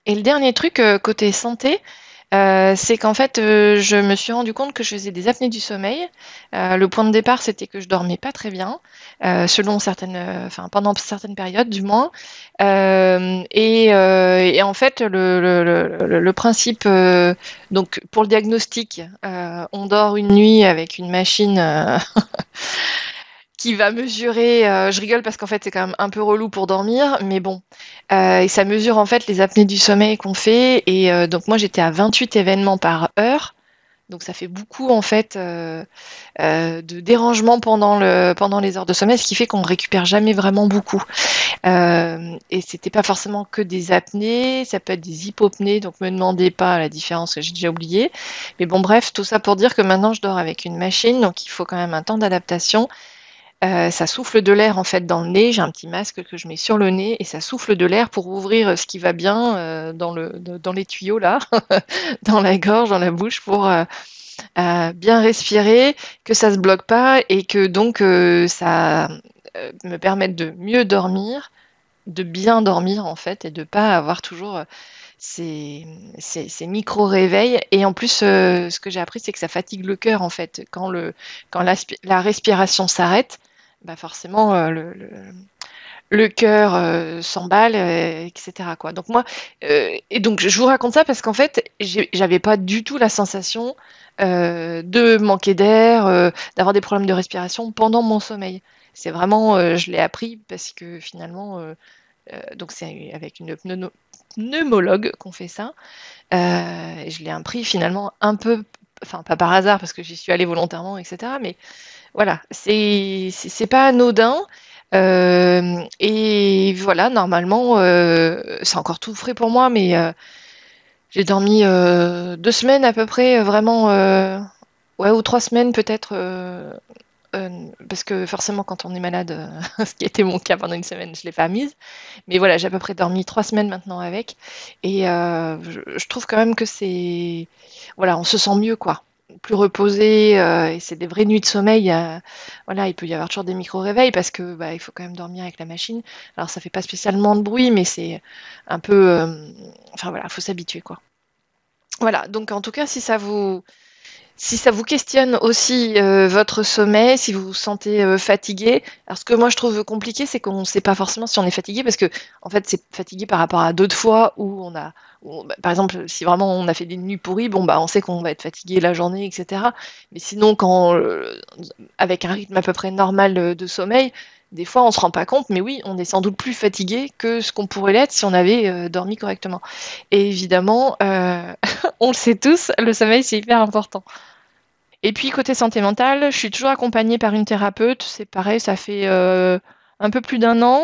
Et le dernier truc, côté santé, c'est qu'en fait, je me suis rendu compte que je faisais des apnées du sommeil. Le point de départ, c'était que je dormais pas très bien, selon certaines, enfin pendant certaines périodes du moins. Et en fait, le principe, donc pour le diagnostic, on dort une nuit avec une machine qui va mesurer. Je rigole parce qu'en fait, c'est quand même un peu relou pour dormir, mais bon. Et ça mesure en fait les apnées du sommeil qu'on fait. Et donc, moi, j'étais à 28 événements par heure. Donc, ça fait beaucoup en fait de dérangements pendant les heures de sommeil, ce qui fait qu'on ne récupère jamais vraiment beaucoup. Et c'était pas forcément que des apnées, ça peut être des hypopnées, donc me demandez pas la différence que j'ai déjà oublié. Mais bon, bref, tout ça pour dire que maintenant je dors avec une machine, donc il faut quand même un temps d'adaptation. Ça souffle de l'air en fait dans le nez. J'ai un petit masque que je mets sur le nez et ça souffle de l'air pour ouvrir ce qui va bien dans les tuyaux là, dans la gorge, dans la bouche pour bien respirer, que ça se bloque pas et que donc ça me permette de mieux dormir, de bien dormir en fait et de pas avoir toujours ces micro-réveils. Et en plus, ce que j'ai appris, c'est que ça fatigue le cœur en fait. Quand la respiration s'arrête, bah forcément le cœur s'emballe, etc. quoi. Donc moi, et donc je vous raconte ça parce qu'en fait, j'avais pas du tout la sensation de manquer d'air, d'avoir des problèmes de respiration pendant mon sommeil. C'est vraiment, je l'ai appris parce que finalement, donc c'est avec une pneumologue qu'on fait ça. Et je l'ai appris finalement un peu, enfin pas par hasard parce que j'y suis allée volontairement, etc. Mais voilà, c'est pas anodin. Et voilà, normalement, c'est encore tout frais pour moi, mais j'ai dormi 2 semaines à peu près, vraiment, ouais, ou 3 semaines peut-être, parce que forcément, quand on est malade, ce qui était mon cas pendant une semaine, je l'ai pas mise. Mais voilà, j'ai à peu près dormi 3 semaines maintenant avec. Et je trouve quand même que c'est, voilà, on se sent mieux, quoi. Plus reposé, et c'est des vraies nuits de sommeil. Voilà, il peut y avoir toujours des micro-réveils parce que bah, il faut quand même dormir avec la machine. Alors ça fait pas spécialement de bruit, mais c'est un peu, enfin voilà, faut s'habituer, quoi. Voilà, donc en tout cas, si ça vous questionne aussi votre sommeil, si vous vous sentez fatigué, alors ce que moi je trouve compliqué, c'est qu'on ne sait pas forcément si on est fatigué, parce que en fait c'est fatigué par rapport à d'autres fois bah, par exemple, si vraiment on a fait des nuits pourries, bon bah on sait qu'on va être fatigué la journée, etc. Mais sinon, avec un rythme à peu près normal de sommeil, des fois on se rend pas compte, mais oui, on est sans doute plus fatigué que ce qu'on pourrait l'être si on avait dormi correctement. Et évidemment, on le sait tous, le sommeil c'est hyper important. Et puis côté santé mentale, je suis toujours accompagnée par une thérapeute. C'est pareil, ça fait un peu plus d'un an.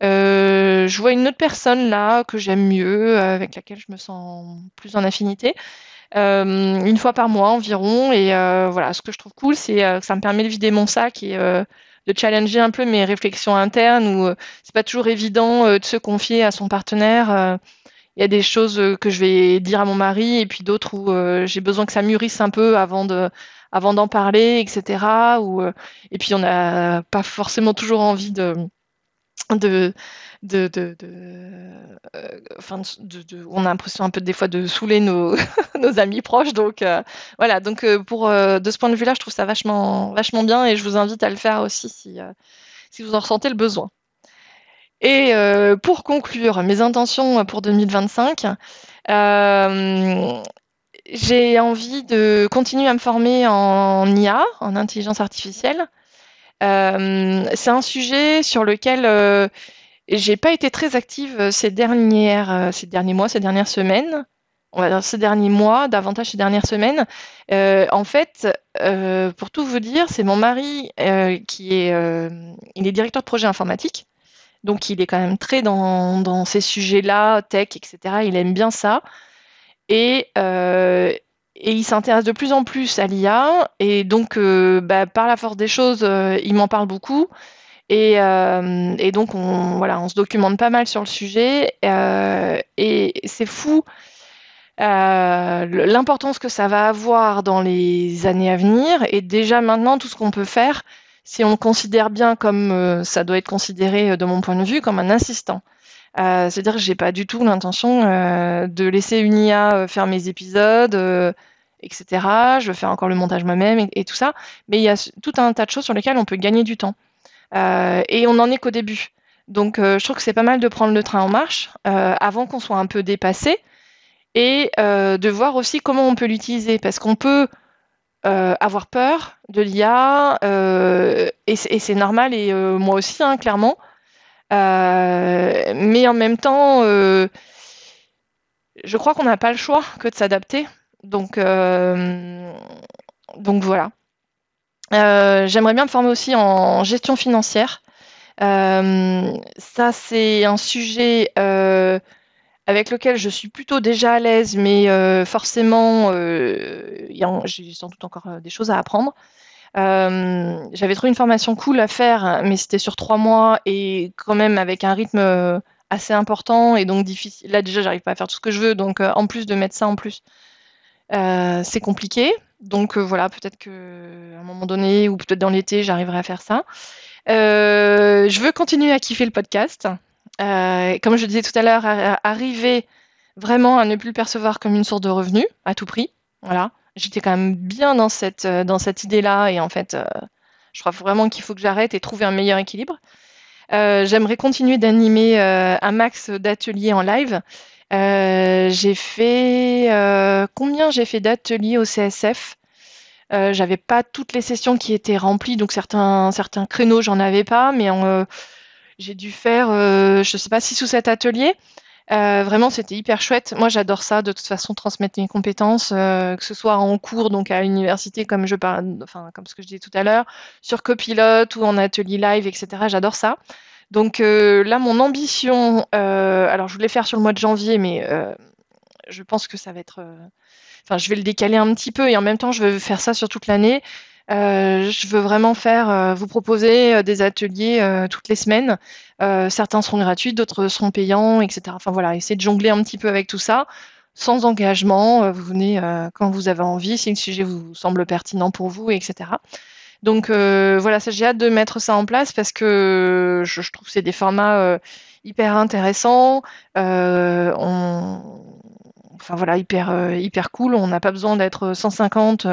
Je vois une autre personne là que j'aime mieux, avec laquelle je me sens plus en affinité, une fois par mois environ. Et voilà, ce que je trouve cool, c'est que ça me permet de vider mon sac et de challenger un peu mes réflexions internes, où c'est pas toujours évident de se confier à son partenaire. Il y a des choses que je vais dire à mon mari et puis d'autres où j'ai besoin que ça mûrisse un peu avant d'en parler, etc. Et puis on n'a pas forcément toujours envie de, enfin, on a l'impression un peu des fois de saouler nos amis proches. Donc voilà, donc de ce point de vue-là, je trouve ça vachement, vachement bien et je vous invite à le faire aussi si vous en ressentez le besoin. Et pour conclure, mes intentions pour 2025, euh, j'ai envie de continuer à me former en IA, en intelligence artificielle. C'est un sujet sur lequel j'ai pas été très active ces derniers mois, ces dernières semaines. On va dire ces derniers mois, davantage ces dernières semaines. En fait, pour tout vous dire, c'est mon mari il est directeur de projet informatique. Donc, il est quand même très dans ces sujets-là, tech, etc. Il aime bien ça. Et, euh, et il s'intéresse de plus en plus à l'IA. Et donc, bah, par la force des choses, il m'en parle beaucoup. Et donc, voilà, on se documente pas mal sur le sujet. Et c'est fou l'importance que ça va avoir dans les années à venir, et déjà maintenant tout ce qu'on peut faire, si on le considère bien comme ça doit être considéré de mon point de vue comme un assistant. C'est-à-dire que j'ai pas du tout l'intention de laisser une IA faire mes épisodes, etc. Je veux faire encore le montage moi-même et tout ça, mais il y a tout un tas de choses sur lesquelles on peut gagner du temps. Et on n'en est qu'au début. Donc je trouve que c'est pas mal de prendre le train en marche avant qu'on soit un peu dépassé et de voir aussi comment on peut l'utiliser. Parce qu'on peut avoir peur de l'IA et c'est normal et moi aussi, hein, clairement. Mais en même temps, je crois qu'on n'a pas le choix que de s'adapter. Donc voilà. J'aimerais bien me former aussi en gestion financière. Ça, c'est un sujet avec lequel je suis plutôt déjà à l'aise, mais forcément, j'ai sans doute encore des choses à apprendre. J'avais trouvé une formation cool à faire, mais c'était sur 3 mois et quand même avec un rythme assez important et donc difficile. Là, déjà, j'arrive pas à faire tout ce que je veux, donc en plus de mettre ça en plus, c'est compliqué. Donc voilà, peut-être qu'à un moment donné ou peut-être dans l'été, j'arriverai à faire ça. Je veux continuer à kiffer le podcast. Comme je disais tout à l'heure, arriver vraiment à ne plus le percevoir comme une source de revenus à tout prix. Voilà. J'étais quand même bien dans cette idée-là et en fait, je crois vraiment qu'il faut que j'arrête et trouver un meilleur équilibre. J'aimerais continuer d'animer un max d'ateliers en live. J'ai fait combien j'ai fait d'ateliers au CSF? J'avais pas toutes les sessions qui étaient remplies, donc certains créneaux, j'en avais pas, mais j'ai dû faire, je sais pas, 6 ou 7 ateliers. Vraiment, c'était hyper chouette. Moi, j'adore ça, de toute façon, transmettre mes compétences, que ce soit en cours, donc à l'université, comme je parle, enfin, comme ce que je disais tout à l'heure, sur Copilote ou en atelier live, etc. J'adore ça. Donc là, mon ambition, alors je voulais faire sur le mois de janvier, mais je pense que ça va être, enfin, je vais le décaler un petit peu et en même temps, je veux faire ça sur toute l'année. Je veux vraiment vous proposer des ateliers toutes les semaines. Certains seront gratuits, d'autres seront payants, etc. Enfin voilà, essayer de jongler un petit peu avec tout ça, sans engagement. Vous venez quand vous avez envie, si le sujet vous semble pertinent pour vous, etc. Donc voilà, ça, j'ai hâte de mettre ça en place parce que je trouve que c'est des formats hyper intéressants. Enfin voilà, hyper cool. On n'a pas besoin d'être 150.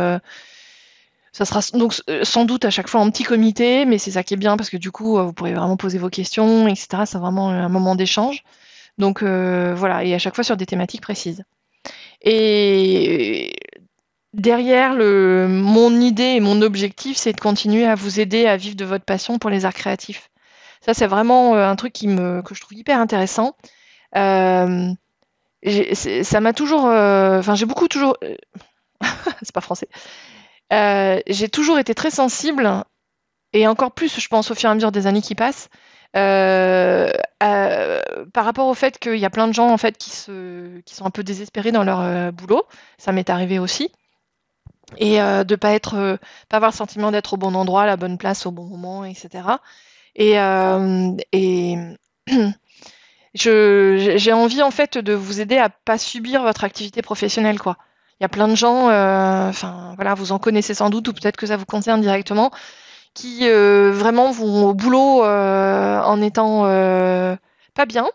Ça sera donc sans doute à chaque fois en petit comité, mais c'est ça qui est bien parce que du coup, vous pourrez vraiment poser vos questions, etc. C'est vraiment un moment d'échange. Donc voilà, et à chaque fois sur des thématiques précises. Et derrière mon idée et mon objectif, c'est de continuer à vous aider à vivre de votre passion pour les arts créatifs. Ça, c'est vraiment un truc que je trouve hyper intéressant. Euh, Ça m'a toujours, enfin, j'ai beaucoup toujours, c'est pas français. J'ai toujours été très sensible, et encore plus, je pense, au fur et à mesure des années qui passent, euh, à- par rapport au fait qu'il y a plein de gens en fait qui sont un peu désespérés dans leur boulot. Ça m'est arrivé aussi, et de pas avoir le sentiment d'être au bon endroit, à la bonne place, au bon moment, etc. Et j'ai envie en fait de vous aider à pas subir votre activité professionnelle, quoi. Il y a plein de gens, enfin voilà, vous en connaissez sans doute ou peut-être que ça vous concerne directement, qui vraiment vont au boulot en étant pas bien.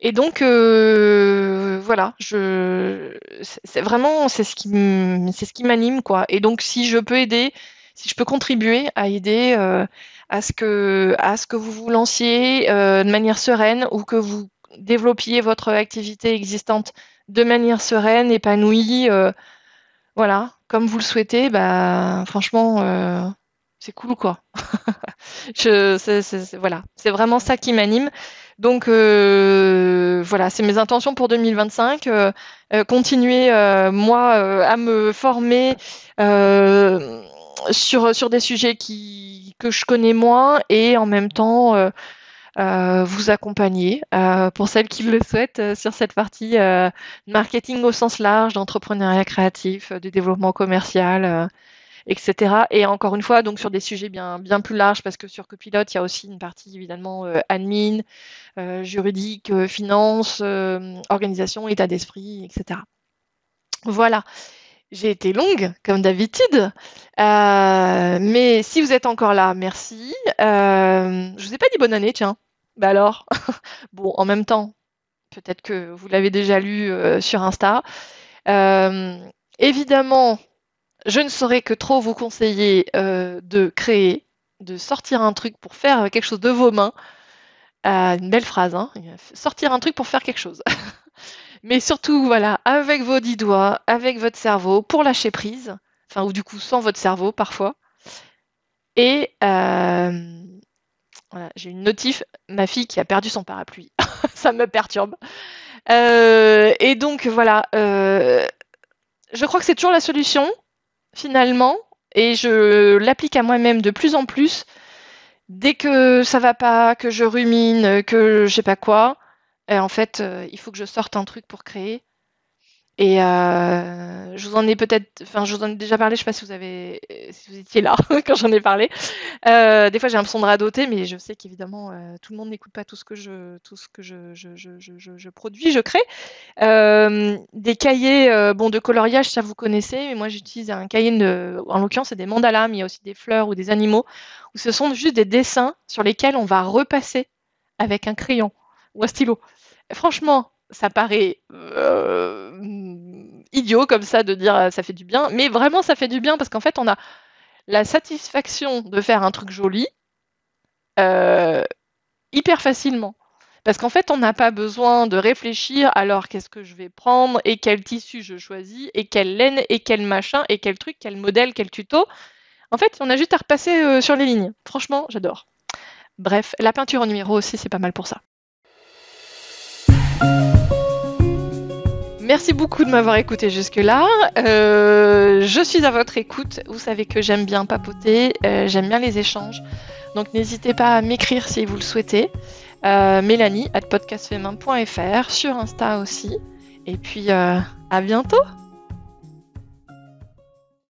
Et donc voilà, c'est vraiment c'est ce qui m'anime, quoi. Et donc si je peux aider, si je peux contribuer à aider à ce que vous vous lanciez de manière sereine ou que vous développiez votre activité existante de manière sereine, épanouie, voilà, comme vous le souhaitez, bah franchement c'est cool, quoi. Voilà, c'est vraiment ça qui m'anime. Donc voilà, c'est mes intentions pour 2025. Continuer, moi, à me former sur des sujets que je connais moins et en même temps vous accompagner pour celles qui le souhaitent sur cette partie marketing au sens large, d'entrepreneuriat créatif, de développement commercial. Etc. Et encore une fois, donc sur des sujets bien plus larges, parce que sur Copilote, il y a aussi une partie évidemment admin, juridique, finance, organisation, état d'esprit, etc. Voilà, j'ai été longue, comme d'habitude, mais si vous êtes encore là, merci. Je vous ai pas dit bonne année, tiens. Bah alors? Bon, en même temps, peut-être que vous l'avez déjà lu sur Insta. Euh, Évidemment, je ne saurais que trop vous conseiller de créer, de sortir un truc pour faire quelque chose de vos mains. Une belle phrase, hein. Sortir un truc pour faire quelque chose. Mais surtout, voilà, avec vos 10 doigts, avec votre cerveau, pour lâcher prise. Enfin, ou du coup, sans votre cerveau, parfois. Et voilà, j'ai une notif, ma fille qui a perdu son parapluie. Ça me perturbe. Et donc, voilà, je crois que c'est toujours la solution, finalement. Et je l'applique à moi-même de plus en plus. Dès que ça va pas, que je rumine, que je sais pas quoi, en fait, il faut que je sorte un truc pour créer. Et je vous en ai peut-être, enfin, je vous en ai déjà parlé, je sais pas si vous étiez là quand j'en ai parlé. Des fois, j'ai l'impression de radoter, mais je sais qu'évidemment, tout le monde n'écoute pas tout ce que je produis, je crée. Des cahiers, bon, de coloriage, ça vous connaissez, mais moi j'utilise un cahier en l'occurrence, c'est des mandalas, mais il y a aussi des fleurs ou des animaux, où ce sont juste des dessins sur lesquels on va repasser avec un crayon ou un stylo. Franchement, ça paraît idiot comme ça de dire ça fait du bien, mais vraiment ça fait du bien parce qu'en fait on a la satisfaction de faire un truc joli euh, hyper facilement. Parce qu'en fait on n'a pas besoin de réfléchir alors qu'est-ce que je vais prendre et quel tissu je choisis et quelle laine et quel machin et quel truc, quel modèle, quel tuto. En fait on a juste à repasser sur les lignes. Franchement j'adore. Bref, la peinture en numéro aussi c'est pas mal pour ça. Merci beaucoup de m'avoir écouté jusque-là. Je suis à votre écoute. Vous savez que j'aime bien papoter, j'aime bien les échanges. Donc n'hésitez pas à m'écrire si vous le souhaitez. Mélanie@podcastfemain.fr, sur Insta aussi. Et puis à bientôt.